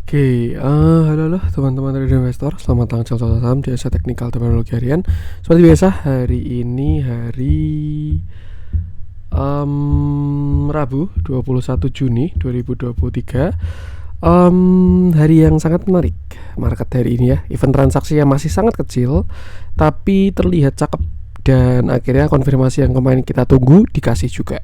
Halo teman-teman trader investor, selamat datang di saham di Asia Teknikal Teknologi Harian. Seperti biasa, hari ini hari Rabu 21 Juni 2023. Hari yang sangat menarik market hari ini ya. Event transaksinya masih sangat kecil, tapi terlihat cakep dan akhirnya konfirmasi yang kemarin kita tunggu dikasih juga.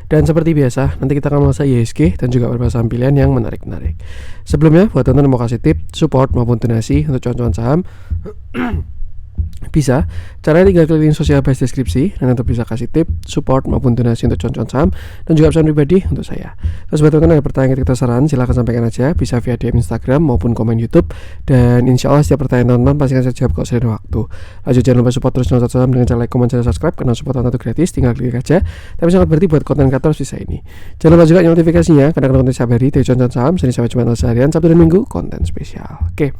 Dan seperti biasa, nanti kita akan mengulas IHSG dan juga beberapa saham pilihan yang menarik-menarik. Sebelumnya, buat teman-teman mau kasih tip, support maupun donasi untuk cuan-cuan saham, bisa caranya tinggal klik link sosial base deskripsi dan untuk bisa kasih tip, support maupun donasi untuk cuan-cuan saham dan juga pesan pribadi untuk saya. Terus buat teman-teman ada pertanyaan kita saran, silahkan sampaikan aja, bisa via DM Instagram maupun komen YouTube, dan insya Allah setiap pertanyaan teman-teman pasti akan saya jawab kok sering waktu. Lanjut, jangan lupa support terus cuan saham dengan cara like, comment, dan subscribe, karena support itu gratis, tinggal klik aja. Tapi sangat berarti buat konten kreator bisa ini. Jangan lupa juga notifikasinya, karena konten setiap hari dari cuan saham, Senin sampai Jumat seharian, Sabtu dan Minggu konten spesial. Oke.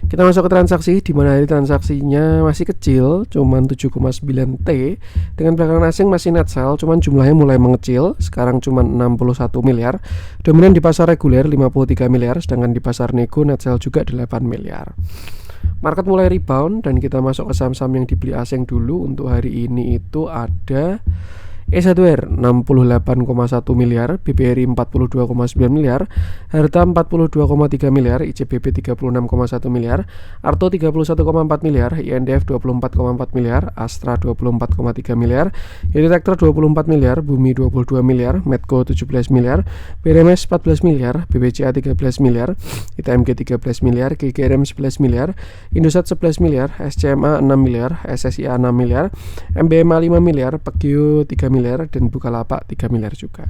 Kita masuk ke transaksi, di mana hari transaksinya masih kecil, cuman 7,9 T. Dengan belakangan asing masih net sell, cuman jumlahnya mulai mengecil, sekarang cuman 61 miliar. Dominan di pasar reguler 53 miliar, sedangkan di pasar nego net sell juga 8 miliar. Market mulai rebound dan kita masuk ke saham-saham yang dibeli asing dulu. Untuk hari ini itu ada E1R 68,1 miliar, BBRI 42,9 miliar, Harta 42,3 miliar, ICBP 36,1 miliar, Arto 31,4 miliar, INDF 24,4 miliar, Astra 24,3 miliar, Unitektra 24 miliar, Bumi 22 miliar, Medco 17 miliar, BRMS 14 miliar, BBCA 13 miliar, ITMG 13 miliar, GGRM 11 miliar, Indosat 11 miliar, SCMA 6 miliar, SSIA 6 miliar, MBMA 5 miliar, Pekio 3 miliar, dan Bukalapak 3 miliar juga.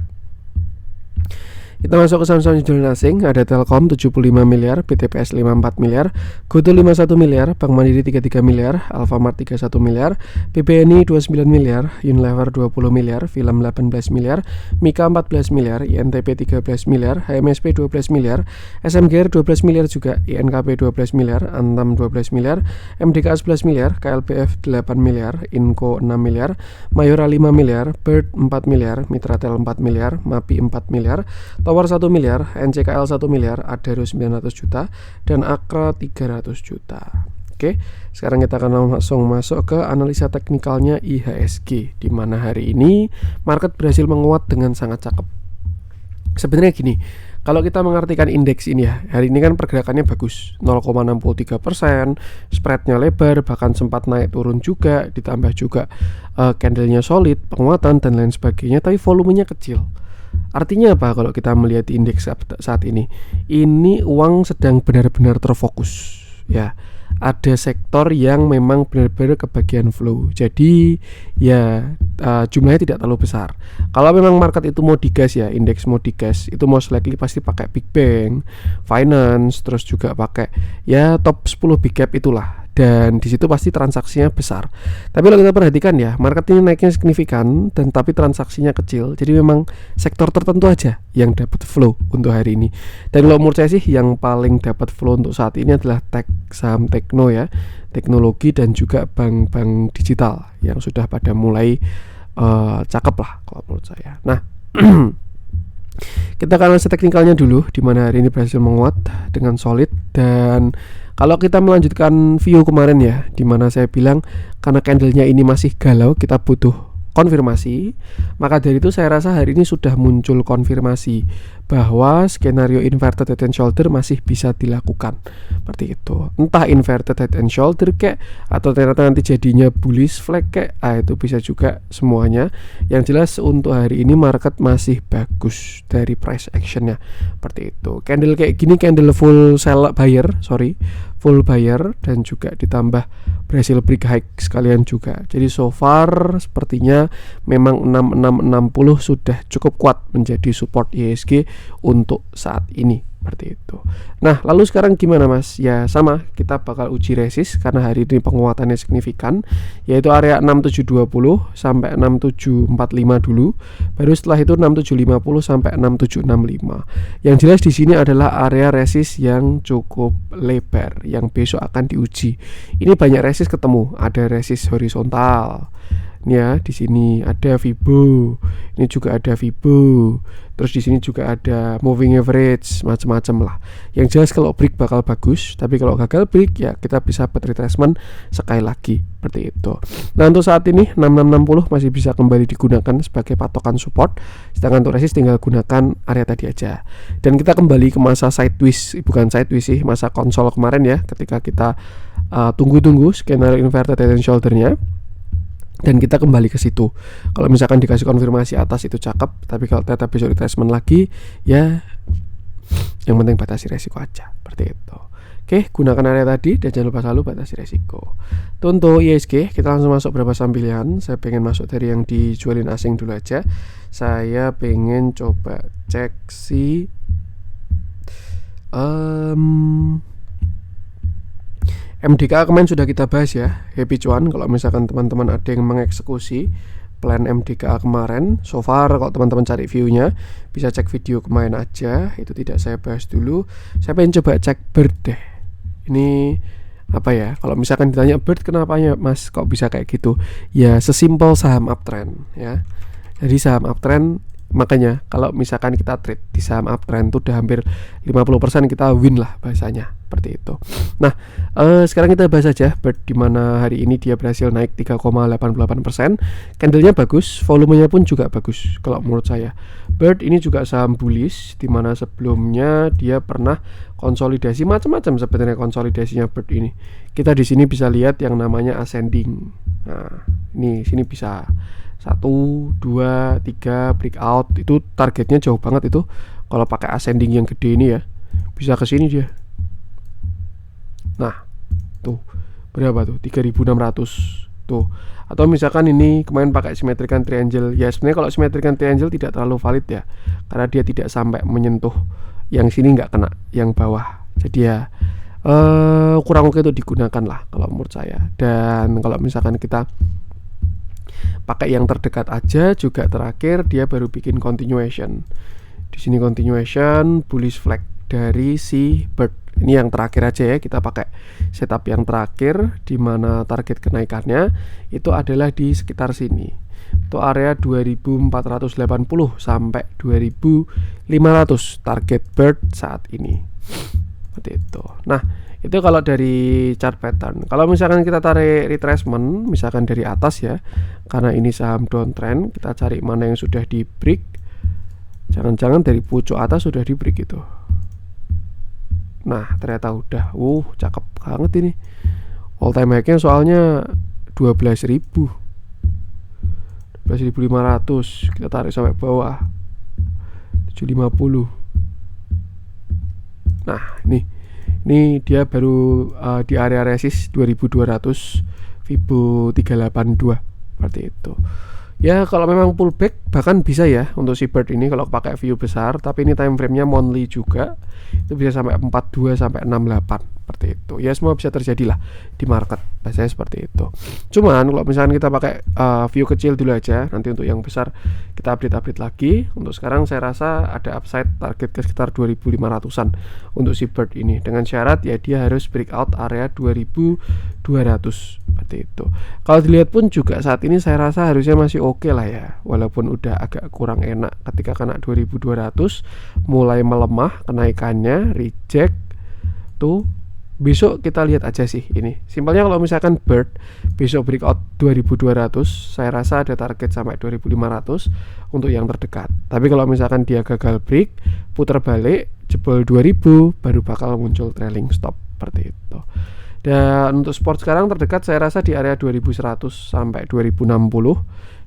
Kita masuk ke saham-saham jualan asing. Ada Telkom 75 miliar, BTPS 54 miliar, GoTo 51 miliar, Bank Mandiri 33 miliar, Alfamart 31 miliar, BBNI 29 miliar, Unilever 20 miliar, Film 18 miliar, Mika 14 miliar, INTP 13 miliar, HMSP 12 miliar, SMGR 12 miliar juga, INKP 12 miliar, Antam 12 miliar, MDK 11 miliar, KLPF 8 miliar, Inco 6 miliar, Mayora 5 miliar, Bird 4 miliar, Mitratel 4 miliar, MAPI 4 miliar, Tower 1 miliar, NCKL 1 miliar, Adaro 900 juta, dan Akra 300 juta. Oke, sekarang kita akan langsung masuk ke analisa teknikalnya IHSG, di mana hari ini market berhasil menguat dengan sangat cakep. Sebenarnya gini, kalau kita mengartikan indeks ini ya, hari ini kan pergerakannya bagus, 0,63%, spreadnya lebar, bahkan sempat naik turun juga, ditambah juga candlenya solid, penguatan dan lain sebagainya, tapi volumenya kecil. Artinya apa kalau kita melihat indeks saat ini? Ini uang sedang benar-benar terfokus ya. Ada sektor yang memang benar-benar kebagian flow. Jadi ya jumlahnya tidak terlalu besar. Kalau memang market itu mau digas ya, indeks mau digas, itu most likely pasti pakai big bank, finance, terus juga pakai ya top 10 big cap itulah. Dan di situ pasti transaksinya besar. Tapi kalau kita perhatikan ya, market ini naiknya signifikan dan tapi transaksinya kecil. Jadi memang sektor tertentu aja yang dapat flow untuk hari ini. Dan kalau menurut saya sih yang paling dapat flow untuk saat ini adalah saham tekno ya, teknologi dan juga bank-bank digital yang sudah pada mulai cakep lah kalau menurut saya. Nah, kita akan analisa teknikalnya dulu, di mana hari ini berhasil menguat dengan solid. Dan kalau kita melanjutkan view kemarin ya, di mana saya bilang karena candlenya ini masih galau, kita butuh konfirmasi. Maka dari itu saya rasa hari ini sudah muncul konfirmasi bahwa skenario inverted head and shoulder masih bisa dilakukan. Seperti itu. Entah inverted head and shoulder kek, atau ternyata nanti jadinya bullish flag kek, itu bisa juga semuanya. Yang jelas untuk hari ini market masih bagus dari price actionnya. Seperti itu. Candle kayak gini, candle full buyer dan juga ditambah berhasil break high sekalian juga. Jadi so far sepertinya memang 6660 sudah cukup kuat menjadi support IHSG untuk saat ini. Seperti itu. Nah, lalu sekarang gimana Mas? Ya sama, kita bakal uji resist karena hari ini penguatannya signifikan, yaitu area 6720 sampai 6745 dulu. Baru setelah itu 6750 sampai 6765. Yang jelas di sini adalah area resist yang cukup lebar yang besok akan diuji. Ini banyak resist ketemu, ada resist horizontal. Ini ya, di sini ada Fibo, ini juga ada Fibo, terus di sini juga ada moving average, macam-macam lah. Yang jelas kalau break bakal bagus, tapi kalau gagal break ya kita bisa buat retracement sekali lagi seperti itu. Nah untuk saat ini 6660 masih bisa kembali digunakan sebagai patokan support, sedangkan untuk resist tinggal gunakan area tadi aja. Dan kita kembali ke masa sideways, bukan sideways sih, masa konsol kemarin ya, ketika kita tunggu-tunggu skenario inverted head and shoulder-nya. Dan kita kembali ke situ. Kalau misalkan dikasih konfirmasi atas itu cakep, tapi kalau ternyata besok retracement lagi, ya yang penting batasi resiko aja, seperti itu. Oke, gunakan area tadi dan jangan lupa selalu batasi resiko. Untuk ISG kita langsung masuk berapa saham pilihan. Saya pengen masuk dari yang dijualin asing dulu aja. Saya pengen coba cek si MDKA kemarin sudah kita bahas ya, Happy Cuan. Kalau misalkan teman-teman ada yang mengeksekusi plan MDKA kemarin, so far kalau teman-teman cari view-nya bisa cek video kemarin aja, itu tidak saya bahas dulu. Saya pengen coba cek Bird deh. Ini apa ya, kalau misalkan ditanya Bird kenapa ya mas kok bisa kayak gitu, ya sesimpel saham uptrend ya. Jadi saham uptrend, makanya kalau misalkan kita trade di saham uptrend itu udah hampir 50% kita win lah bahasanya, seperti itu. Nah sekarang kita bahas aja Bird, dimana hari ini dia berhasil naik 3,88%. Candlenya bagus, volumenya pun juga bagus kalau menurut saya. Bird ini juga saham bullish, dimana sebelumnya dia pernah konsolidasi macam-macam sebenarnya konsolidasinya Bird ini. Kita di sini bisa lihat yang namanya ascending. Nah ini sini bisa 1, 2, 3 breakout, itu targetnya jauh banget itu. Kalau pakai ascending yang gede ini ya, bisa ke sini dia. Nah, tuh berapa tuh? 3.600 tuh. Atau misalkan ini kemarin pakai symmetrical triangle. Ya sebenarnya kalau symmetrical triangle tidak terlalu valid ya, karena dia tidak sampai menyentuh yang sini, nggak kena yang bawah. Jadi ya kurang oke itu digunakan lah kalau menurut saya. Dan kalau misalkan kita pakai yang terdekat aja juga, terakhir dia baru bikin continuation. Di sini continuation bullish flag dari si Bird. Ini yang terakhir aja ya, kita pakai setup yang terakhir, di mana target kenaikannya itu adalah di sekitar sini. Itu area 2480 sampai 2500 target Bird saat ini. Seperti itu. Nah, itu kalau dari chart pattern. Kalau misalkan kita tarik retracement, misalkan dari atas ya, karena ini saham downtrend, kita cari mana yang sudah di break. Jangan-jangan dari pucuk atas sudah di break itu. Nah ternyata udah, cakep banget ini. All time high-nya soalnya 12.000, 12.500. Kita tarik sampai bawah 750. Nah ini dia baru di area resist 2200, Fibo 382, seperti itu. Ya kalau memang pullback bahkan bisa ya untuk si Bird ini kalau pakai view besar, tapi ini time frame-nya monthly juga, itu bisa sampai 42 sampai 68 seperti itu. Ya semua bisa terjadi lah di market, biasanya seperti itu. Cuman kalau misalnya kita pakai view kecil dulu aja, nanti untuk yang besar kita update lagi. Untuk sekarang saya rasa ada upside target ke sekitar 2500-an untuk si Bird ini, dengan syarat ya dia harus breakout area 2200 seperti itu. Kalau dilihat pun juga saat ini saya rasa harusnya masih oke lah ya, walaupun udah agak kurang enak ketika kena 2200 mulai melemah kenaikannya, reject tuh. Besok kita lihat aja sih ini. Simpelnya kalau misalkan Bird besok breakout 2200, saya rasa ada target sampai 2500 untuk yang terdekat. Tapi kalau misalkan dia gagal break, putar balik jebol 2000, baru bakal muncul trailing stop seperti itu. Dan untuk sport sekarang terdekat saya rasa di area 2100 sampai 2060,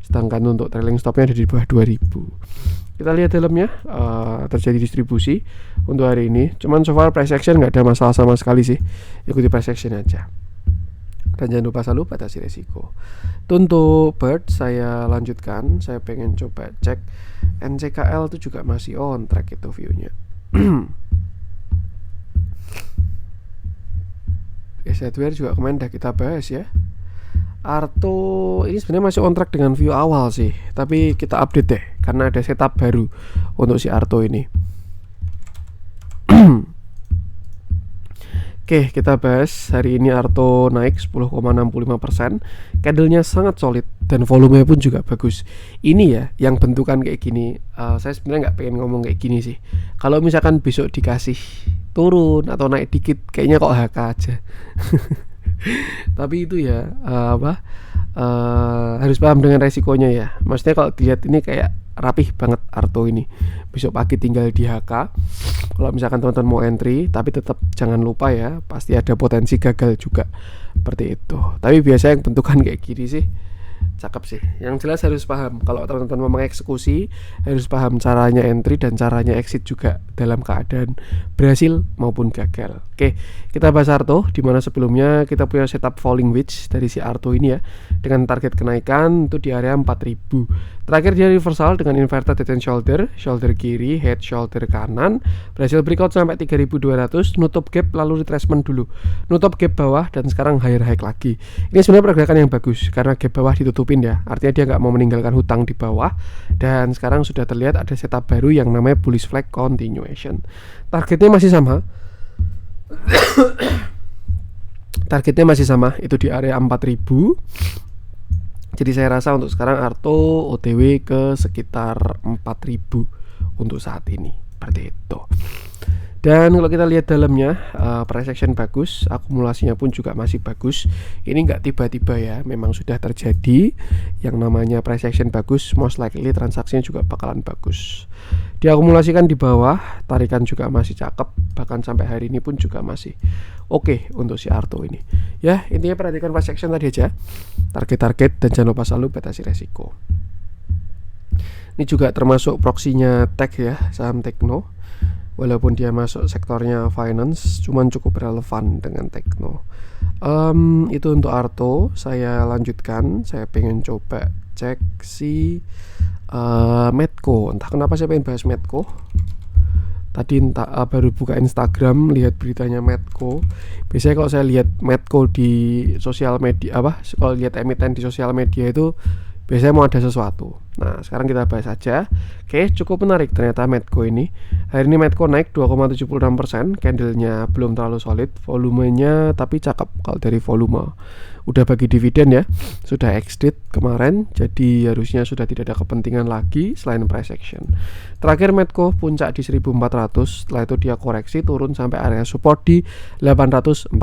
sedangkan untuk trailing stopnya ada di bawah 2000. Kita lihat dalamnya terjadi distribusi untuk hari ini. Cuman so far price action nggak ada masalah sama sekali sih, ikuti price action aja. Dan jangan lupa selalu batasi resiko. Untuk Bird saya lanjutkan, saya pengen coba cek NCKL itu juga masih on track itu viewnya. Hardware juga kemarin udah kita bahas ya. Arto ini sebenarnya masih on track dengan view awal sih, tapi kita update deh karena ada setup baru untuk si Arto ini. Oke, kita bahas hari ini Arto naik 10,65%. Candlenya sangat solid dan volumenya pun juga bagus. Ini ya yang bentukan kayak gini. Saya sebenarnya nggak pengen ngomong kayak gini sih. Kalau misalkan besok dikasih turun atau naik dikit, kayaknya kok HK aja. Tapi itu ya harus paham dengan resikonya ya. Maksudnya kalau dilihat ini kayak rapih banget Arto ini. Besok pagi tinggal di HK. Kalau misalkan teman-teman mau entry, tapi tetap jangan lupa ya, pasti ada potensi gagal juga seperti itu. Tapi biasanya yang bentukan kayak gini sih cakep sih. Yang jelas harus paham kalau teman-teman mau mengeksekusi, harus paham caranya entry dan caranya exit juga dalam keadaan berhasil maupun gagal. Oke, kita bahas Arto, dimana sebelumnya kita punya setup falling wedge dari si Arto ini ya, dengan target kenaikan itu di area 4000. Terakhir dia reversal dengan inverted head and shoulder, shoulder kiri, head shoulder kanan, berhasil breakout sampai 3200, nutup gap lalu retracement dulu, nutup gap bawah dan sekarang higher high lagi. Ini sebenarnya pergerakan yang bagus karena gap bawah ditutupin ya, artinya dia nggak mau meninggalkan hutang di bawah. Dan sekarang sudah terlihat ada setup baru yang namanya bullish flag continuation. Targetnya masih sama. Targetnya masih sama, itu di area 4000. Jadi saya rasa untuk sekarang Arto OTW ke sekitar 4000 untuk saat ini, seperti itu. Dan kalau kita lihat dalamnya, price action bagus, akumulasinya pun juga masih bagus. Ini nggak tiba-tiba ya, memang sudah terjadi yang namanya price action bagus, most likely transaksinya juga bakalan bagus. Diakumulasikan di bawah, tarikan juga masih cakep, bahkan sampai hari ini pun juga masih oke untuk si Arto ini. Ya, intinya perhatikan price action tadi aja, target-target, dan jangan lupa selalu batasi resiko. Ini juga termasuk proksinya tech ya, saham Tekno. Walaupun dia masuk sektornya finance, cuman cukup relevan dengan Tekno. Itu untuk Arto. Saya lanjutkan, saya pengen coba cek si Medco. Entah kenapa saya pengen bahas Medco. Tadi baru buka Instagram, lihat beritanya Medco. Biasanya kalau saya lihat Medco di sosial media, kalau lihat emiten di sosial media itu biasanya mau ada sesuatu. Nah, sekarang kita bahas aja. Oke, cukup menarik ternyata Medco ini. Hari ini Medco naik 2,76%. Candlenya belum terlalu solid, volumenya tapi cakep kalau dari volume. Udah bagi dividen ya, sudah exit kemarin, jadi harusnya sudah tidak ada kepentingan lagi selain price action. Terakhir Medco puncak di 1400, setelah itu dia koreksi turun sampai area support di 845.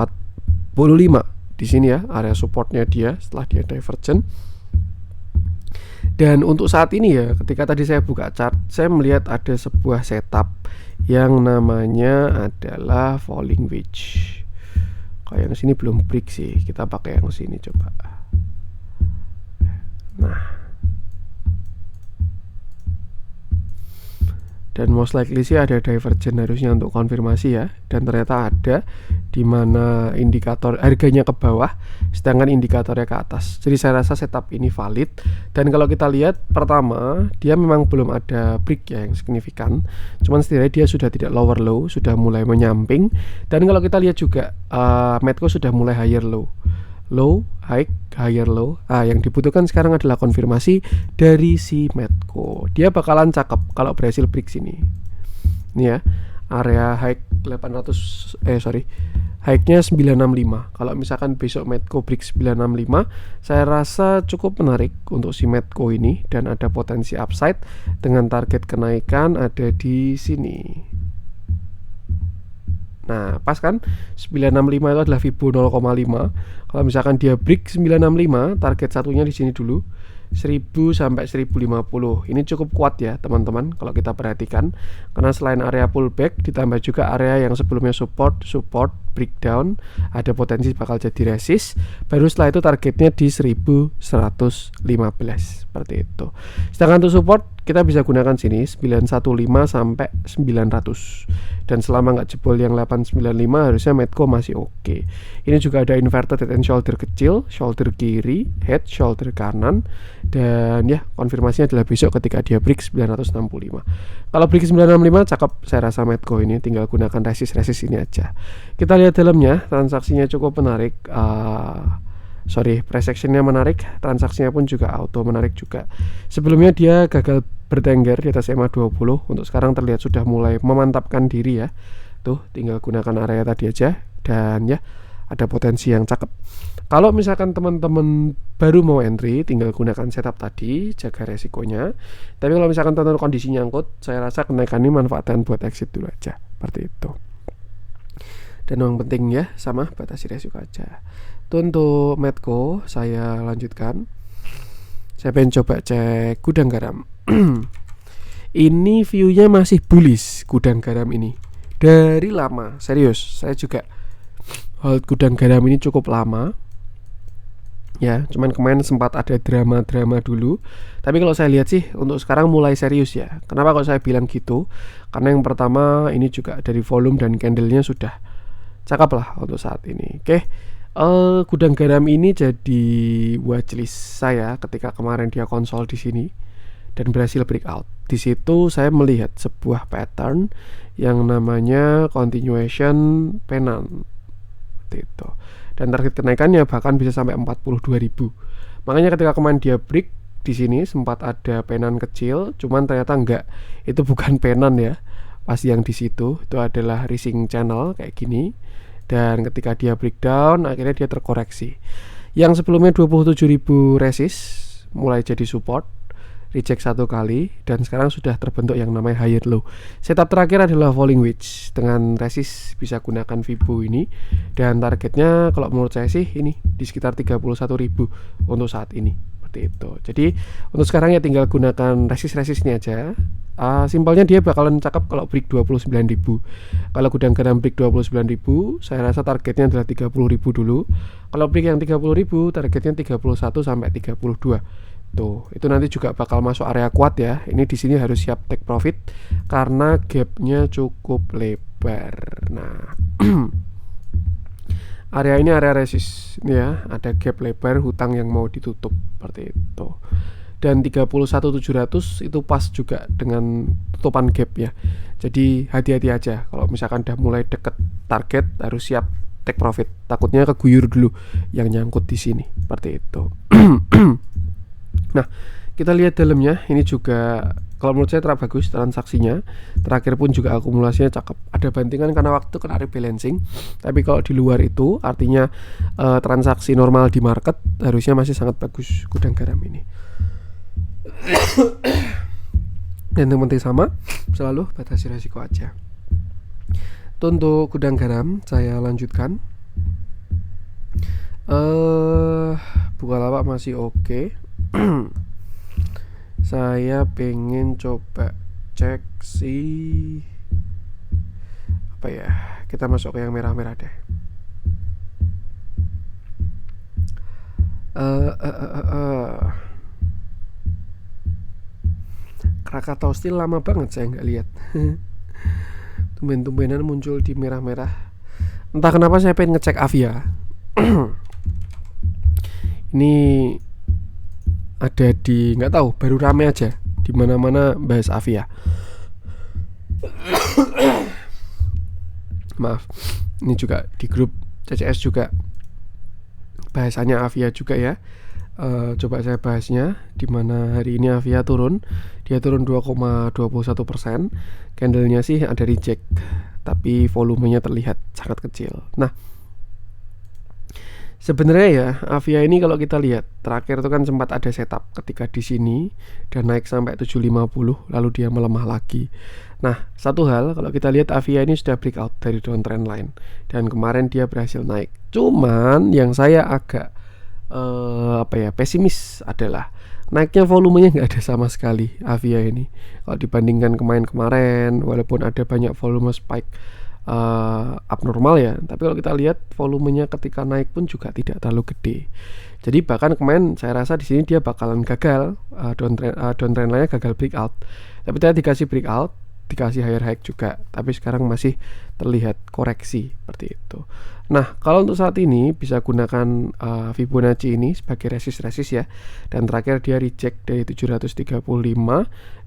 Di sini ya area supportnya dia setelah dia divergent. Dan untuk saat ini ya, ketika tadi saya buka chart, saya melihat ada sebuah setup yang namanya adalah falling wedge. Kalau yang sini belum break sih, kita pakai yang sini coba. Nah, dan most likely sih ada divergent harusnya untuk konfirmasi ya, dan ternyata ada, di mana indikator harganya ke bawah sedangkan indikatornya ke atas. Jadi saya rasa setup ini valid. Dan kalau kita lihat, pertama dia memang belum ada break ya yang signifikan, cuman setidaknya dia sudah tidak lower low, sudah mulai menyamping. Dan kalau kita lihat juga Medco sudah mulai higher low, low, high, higher low. Yang dibutuhkan sekarang adalah konfirmasi dari si Medco. Dia bakalan cakep kalau berhasil break sini. Ini ya, area high 800 high-nya 965. Kalau misalkan besok Medco break 965, saya rasa cukup menarik untuk si Medco ini dan ada potensi upside dengan target kenaikan ada di sini. Nah, pas kan 965 itu adalah Fibo 0,5. Kalau misalkan dia break 965, target satunya di sini dulu 1000 sampai 1050. Ini cukup kuat ya teman-teman kalau kita perhatikan, karena selain area pullback ditambah juga area yang sebelumnya support, breakdown, ada potensi bakal jadi resist. Baru setelah itu targetnya di 1115 seperti itu. Sedangkan untuk support kita bisa gunakan sini 915 sampai 900. Dan selama nggak jebol yang 895 harusnya Medco masih oke. Ini juga ada inverted head and shoulder kecil, shoulder kiri, head, shoulder kanan. Dan ya, konfirmasinya adalah besok ketika dia break 965. Kalau break 965 cakep, saya rasa Medco ini tinggal gunakan resist ini aja. Kita lihat dalamnya, transaksinya cukup menarik. Price action-nya menarik, transaksinya pun juga auto menarik juga. Sebelumnya dia gagal bertengger di atas EMA 20, untuk sekarang terlihat sudah mulai memantapkan diri ya. Tuh, tinggal gunakan area tadi aja dan ya ada potensi yang cakep. Kalau misalkan teman-teman baru mau entry, tinggal gunakan setup tadi, jaga resikonya. Tapi kalau misalkan teman-teman kondisi nyangkut, saya rasa kenaikan ini manfaatkan buat exit dulu aja, seperti itu. Dan yang penting ya, sama batasi resiko aja. Itu untuk Medco, saya lanjutkan. Saya pengen coba cek Gudang Garam. Ini view-nya masih bullish Gudang Garam ini dari lama, serius. Saya juga hold Gudang Garam ini cukup lama. Ya, cuman kemarin sempat ada drama-drama dulu. Tapi kalau saya lihat sih untuk sekarang mulai serius ya. Kenapa kalau saya bilang gitu? Karena yang pertama ini juga dari volume dan candlenya sudah cakep lah untuk saat ini. Oke. Gudang Garam ini jadi watchlist saya ketika kemarin dia konsol di sini dan berhasil breakout. Di situ saya melihat sebuah pattern yang namanya continuation pennant. Itu. Dan target kenaikannya bahkan bisa sampai 42.000. Makanya ketika kemarin dia break di sini sempat ada penan kecil, cuman ternyata enggak. Itu bukan penan ya. Pasti yang di situ itu adalah rising channel kayak gini. Dan ketika dia breakdown akhirnya dia terkoreksi. Yang sebelumnya 27.000 resist mulai jadi support, reject satu kali, dan sekarang sudah terbentuk yang namanya higher low. Setup terakhir adalah falling wedge dengan resist bisa gunakan Fibo ini, dan targetnya kalau menurut saya sih ini di sekitar 31.000 untuk saat ini, seperti itu. Jadi untuk sekarang ya tinggal gunakan resist ini aja. Simpelnya dia bakalan cakep kalau break 29.000. Kalau Gudang Garam break 29.000, saya rasa targetnya adalah 30.000 dulu. Kalau break yang 30.000, targetnya 31 sampai 32. Tuh, itu nanti juga bakal masuk area kuat ya. Ini di sini harus siap take profit karena gapnya cukup lebar. Nah, area ini area resist ya, ada gap lebar hutang yang mau ditutup seperti itu. Dan 31.700 itu pas juga dengan tutupan gap ya. Jadi hati-hati aja kalau misalkan udah mulai deket target harus siap take profit. Takutnya keguyur dulu yang nyangkut di sini seperti itu. Nah, kita lihat dalamnya. Ini juga kalau menurut saya terlalu bagus transaksinya. Terakhir pun juga akumulasinya cakep. Ada bantingan karena waktu kena rebalancing. Tapi kalau di luar itu artinya transaksi normal di market harusnya masih sangat bagus Gudang Garam ini. Dan yang penting sama, selalu batasi resiko aja. Itu untuk Gudang Garam. Saya lanjutkan. Bukalapak masih oke. Saya pengen coba cek si apa ya, kita masuk ke yang merah-merah deh. Krakatau Steel lama banget saya nggak lihat. Tumben-tumbenan muncul di merah-merah. Entah kenapa saya pengen ngecek Avia. Ini ada di, nggak tahu, baru rame aja di mana-mana bahas Avia. Maaf, ini juga di grup CCS juga bahasanya Avia juga ya. Coba saya bahasnya, dimana hari ini Avia turun, dia turun 2,21%. Candlenya sih ada reject, tapi volumenya terlihat sangat kecil. Nah, sebenarnya ya Avia ini kalau kita lihat terakhir itu kan sempat ada setup ketika di sini dan naik sampai 750 lalu dia melemah lagi. Nah, satu hal kalau kita lihat Avia ini sudah breakout dari downtrend line dan kemarin dia berhasil naik. Cuman yang saya agak pesimis adalah naiknya volumenya nggak ada sama sekali Avia ini. Kalau dibandingkan kemarin walaupun ada banyak volume spike abnormal ya, tapi kalau kita lihat volumenya ketika naik pun juga tidak terlalu gede. Jadi bahkan kemarin saya rasa di sini dia bakalan gagal, downtrend line-nya gagal breakout. Tapi tadi dikasih breakout, dikasih higher high juga, tapi sekarang masih terlihat koreksi seperti itu. Nah, kalau untuk saat ini bisa gunakan Fibonacci ini sebagai resist ya. Dan terakhir dia reject dari 735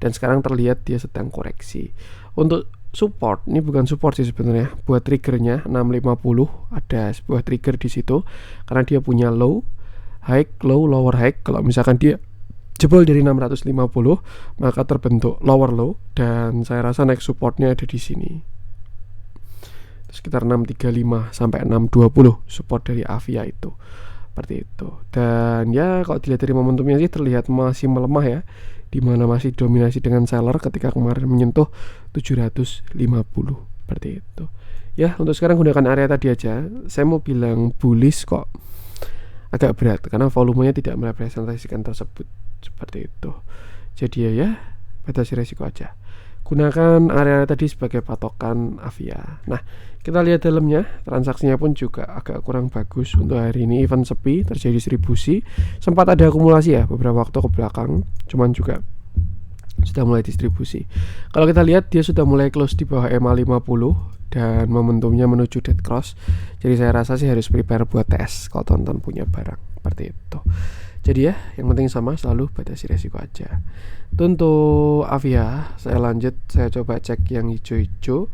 dan sekarang terlihat dia sedang koreksi. Untuk support, ini bukan support sih sebenarnya. Buat triggernya 650 ada sebuah trigger di situ karena dia punya low, high, low, lower high. Kalau misalkan dia jebol dari 650 maka terbentuk lower low dan saya rasa next supportnya ada di sini. sekitar 635 sampai 620 support dari Avia itu. Seperti itu. Dan ya kalau dilihat dari momentumnya sih terlihat masih melemah ya, dimana masih dominasi dengan seller ketika kemarin menyentuh 750 seperti itu. Ya untuk sekarang gunakan area tadi aja. Saya mau bilang bullish kok agak berat karena volumenya tidak merepresentasikan tersebut seperti itu. Jadi ya batasi resiko aja. Gunakan area tadi sebagai patokan Avia. Nah, kita lihat dalamnya, transaksinya pun juga agak kurang bagus untuk hari ini. Event sepi, terjadi distribusi. Sempat ada akumulasi ya beberapa waktu ke belakang, cuman juga sudah mulai distribusi. Kalau kita lihat dia sudah mulai close di bawah EMA 50 dan momentumnya menuju dead cross. Jadi saya rasa sih harus prepare buat tes kalau teman-teman punya barang seperti itu. Jadi ya, yang penting sama selalu batasi resiko aja. Untuk Avia, saya lanjut, saya coba cek yang hijau-hijau.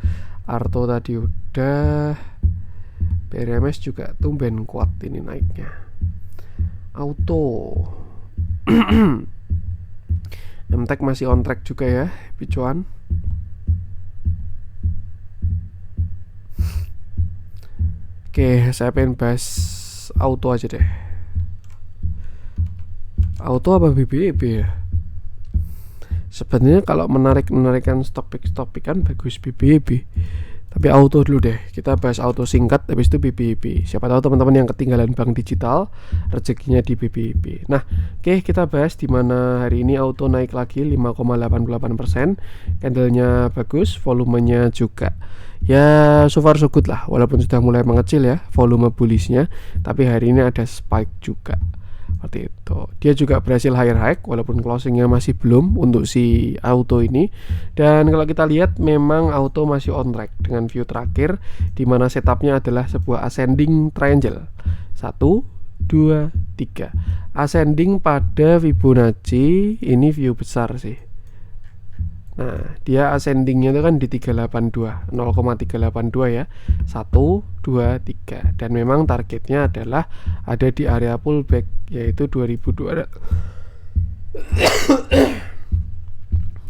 Arto tadi udah, BRMS juga tumben kuat ini naiknya. Auto MTEK masih on track juga ya, picuan. Oke, saya pengen bahas auto aja deh. Auto apa BBEB ya? Sebenarnya kalau menarikan stock pick kan bagus BBEB. Tapi auto dulu deh. Kita bahas auto singkat, habis itu BBEB. Siapa tahu teman-teman yang ketinggalan bank digital rezekinya di BBEB. Nah, oke, kita bahas di mana hari ini auto naik lagi 5,88%. Candlenya bagus, volumenya juga ya so far so good lah. Walaupun sudah mulai mengecil ya volume bullishnya, tapi hari ini ada spike juga. Seperti itu. Dia juga berhasil higher high walaupun closingnya masih belum untuk si auto ini. Dan kalau kita lihat memang auto masih on track dengan view terakhir, dimana setupnya adalah sebuah ascending triangle 1, 2, 3 ascending pada Fibonacci. Ini view besar sih. Nah, dia ascendingnya itu kan di 382, 0,382 ya. 1, 2, 3. Dan memang targetnya adalah ada di area pullback yaitu 2200.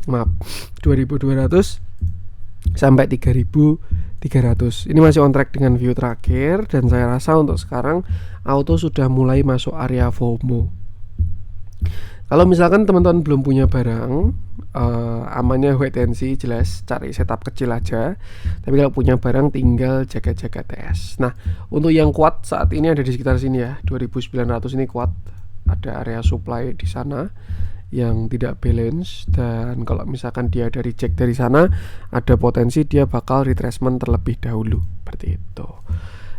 Maaf, 2200 sampai 3300. Ini masih on track dengan view terakhir dan saya rasa untuk sekarang auto sudah mulai masuk area FOMO. Kalau misalkan teman-teman belum punya barang, amannya wait and see, jelas cari setup kecil aja. Tapi kalau punya barang tinggal jaga-jaga TS. Nah, untuk yang kuat saat ini ada di sekitar sini ya, 2900 ini kuat. Ada area supply di sana yang tidak balance, dan kalau misalkan dia ada reject dari sana, ada potensi dia bakal retracement terlebih dahulu seperti itu.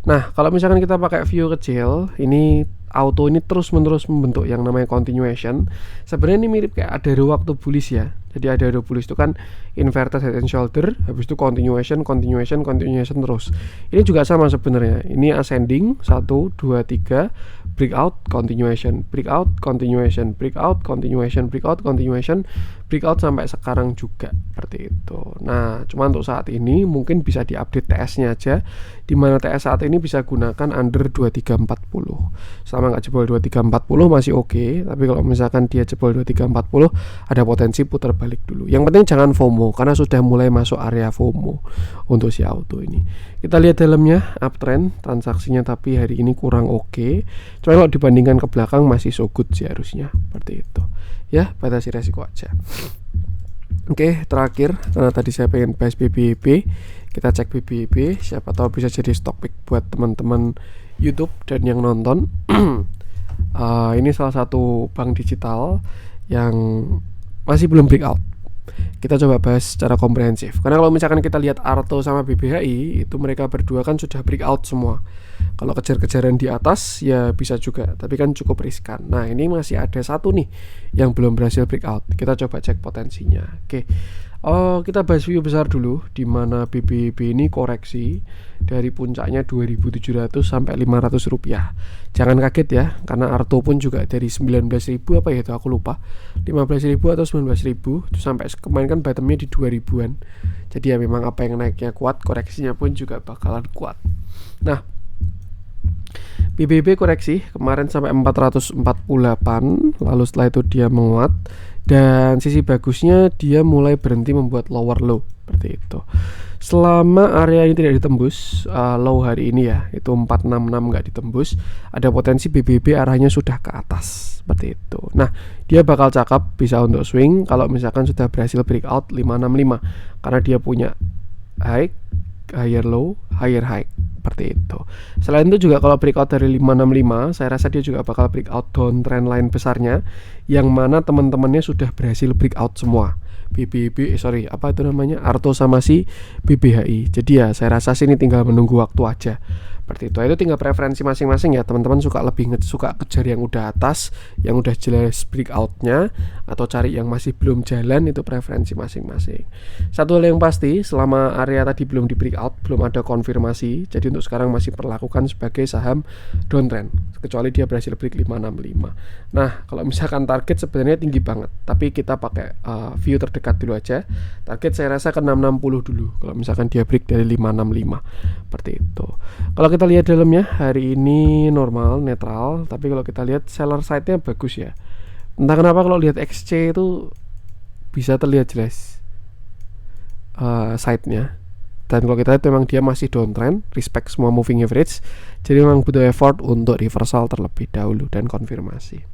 Nah, kalau misalkan kita pakai view kecil, ini auto ini terus-menerus membentuk yang namanya continuation. Sebenarnya ini mirip kayak ada waktu bullish ya. Jadi ada bullish itu kan inverted head and shoulder, habis itu continuation terus. Ini juga sama sebenarnya. Ini ascending 1, 2, 3, breakout, continuation, breakout, continuation, breakout, continuation, breakout, continuation, breakout sampai sekarang juga seperti itu. Nah, cuma untuk saat ini mungkin bisa diupdate TS-nya aja, dimana TS saat ini bisa gunakan under 2340. Selama nggak jebol 2340 masih oke, tapi kalau misalkan dia jebol 2340 ada potensi putar balik dulu. Yang penting jangan FOMO karena sudah mulai masuk area FOMO untuk si auto ini. Kita lihat dalamnya uptrend transaksinya, tapi hari ini kurang oke. Cuma kalau dibandingkan ke belakang masih so good sih harusnya seperti itu. Ya, batasi resiko aja. Oke, terakhir karena tadi saya pengen bahas BBEB, kita cek BBEB, siapa tahu bisa jadi stock pick buat teman-teman YouTube dan yang nonton. Ini salah satu bank digital yang masih belum breakout. Kita coba bahas secara komprehensif. Karena kalau misalkan kita lihat Arto sama BBHI, itu mereka berdua kan sudah breakout semua. Kalau kejar-kejaran di atas ya bisa juga, tapi kan cukup riskan. Nah, ini masih ada satu nih yang belum berhasil breakout. Kita coba cek potensinya. Oke. Kita bahas view besar dulu, di mana BBB ini koreksi dari puncaknya 2.700 sampai 500 rupiah. Jangan kaget ya, karena Arto pun juga dari 19.000 apa ya itu aku lupa, 15.000 atau 19.000 itu sampai kemarin kan bottomnya di 2.000-an. Jadi ya memang apa yang naiknya kuat, koreksinya pun juga bakalan kuat. Nah, BBB koreksi kemarin sampai 448, lalu setelah itu dia menguat. Dan sisi bagusnya dia mulai berhenti membuat lower low seperti itu. Selama area ini tidak ditembus low hari ini ya, itu 466 nggak ditembus, ada potensi BBB arahnya sudah ke atas seperti itu. Nah, dia bakal cakep bisa untuk swing kalau misalkan sudah berhasil breakout 565 karena dia punya high, higher low, higher high seperti itu. Selain itu juga kalau breakout dari 565, saya rasa dia juga bakal breakout downtrend line besarnya yang mana teman-temannya sudah berhasil breakout semua. apa itu namanya, Arto sama si BBHI. Jadi ya saya rasa sini tinggal menunggu waktu aja seperti itu. Itu tinggal preferensi masing-masing ya, teman-teman suka kejar yang udah atas, yang udah jelas breakoutnya, atau cari yang masih belum jalan, itu preferensi masing-masing. Satu hal yang pasti, selama area tadi belum di breakout, belum ada konfirmasi, jadi untuk sekarang masih perlakukan sebagai saham downtrend kecuali dia berhasil break 565. Nah, kalau misalkan target sebenarnya tinggi banget, tapi kita pakai view terdekat dulu aja. Target saya rasa ke 660 dulu kalau misalkan dia break dari 565 seperti itu. Kalau kita lihat dalamnya hari ini normal, netral, tapi kalau kita lihat seller side-nya bagus ya. Entah kenapa kalau lihat XC itu bisa terlihat jelas side-nya. Dan kalau kita lihat memang dia masih downtrend, respect semua moving average. Jadi memang butuh effort untuk reversal terlebih dahulu dan konfirmasi.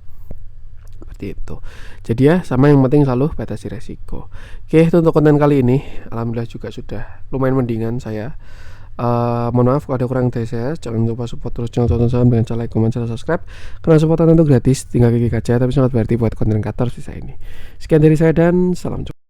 Seperti itu. Jadi ya sama, yang penting selalu batasi resiko. Oke, itu untuk konten kali ini. Alhamdulillah juga sudah lumayan mendingan saya. Mohon maaf kalau ada kurang dari saya. Jangan lupa support terus channel Tonton Saham dengan cara like, comment, share, subscribe. Karena supportan itu gratis, tinggal klik aja, tapi sangat berarti buat konten kreator sisa ini. Sekian dari saya dan salam jumpa.